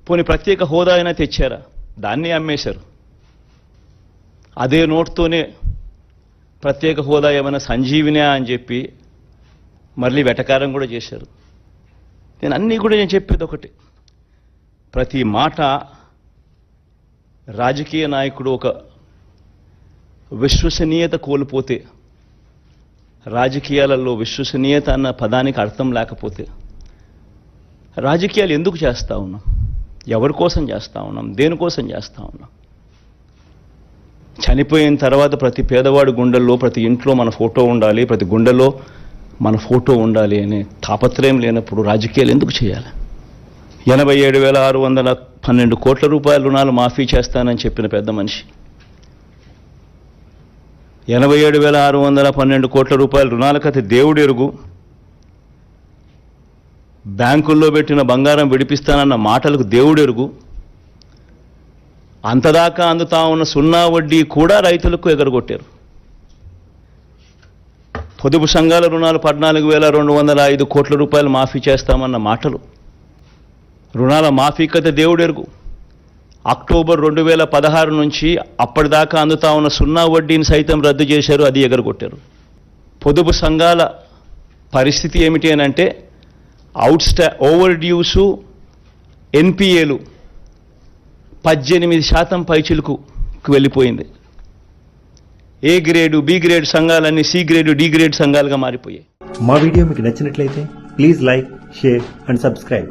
పోనీ ప్రత్యేక హోదా అయినా తెచ్చారా? దాన్ని అమ్మేశారు. అదే నోట్తోనే ప్రత్యేక హోదా ఏమైనా సంజీవినా అని చెప్పి మళ్ళీ వెటకారం కూడా చేశారు. నేను చెప్పేది ఒకటి, ప్రతి మాట రాజకీయ నాయకుడు ఒక విశ్వసనీయత కోల్పోతే, రాజకీయాలలో విశ్వసనీయత అన్న పదానికి అర్థం లేకపోతే రాజకీయాలు ఎందుకు చేస్తూ ఉన్నాం? ఎవరి కోసం చేస్తూ ఉన్నాం? దేనికోసం చేస్తూ ఉన్నాం? చనిపోయిన తర్వాత ప్రతి పేదవాడి గుండెల్లో, ప్రతి ఇంట్లో మన ఫోటో ఉండాలి, ప్రతి గుండెలో మన ఫోటో ఉండాలి అనే తాపత్రయం లేనప్పుడు రాజకీయాలు ఎందుకు చేయాలి? 87,612 కోట్ల రూపాయల రుణాలు మాఫీ చేస్తానని చెప్పిన పెద్ద మనిషి 87,612 కోట్ల రూపాయల రుణాల కథ దేవుడు ఎరుగు. బ్యాంకుల్లో పెట్టిన బంగారం విడిపిస్తానన్న మాటలకు దేవుడు ఎరుగు. అంతదాకా అందుతా ఉన్న సున్నా వడ్డీ కూడా రైతులకు ఎగరగొట్టారు. పొదుపు సంఘాల రుణాలు 14,205 కోట్ల రూపాయలు మాఫీ చేస్తామన్న మాటలు, రుణాల మాఫీ కథ దేవుడు ఎరుగు. అక్టోబర్ 2016 నుంచి అప్పటిదాకా అందుతా ఉన్న సున్నా వడ్డీని సైతం రద్దు చేశారు, అది ఎగరగొట్టారు. పొదుపు సంఘాల పరిస్థితి ఏమిటి అని అంటే ఓవర్ డ్యూసు ఎన్పిఏలు 18% పైచిలకు వెళ్ళిపోయింది. ఏ గ్రేడు, బి గ్రేడ్ సంఘాలన్నీ సి గ్రేడు, డి గ్రేడ్ సంఘాలుగా మారిపోయాయి. మా వీడియో మీకు నచ్చినట్లయితే please like, share and subscribe.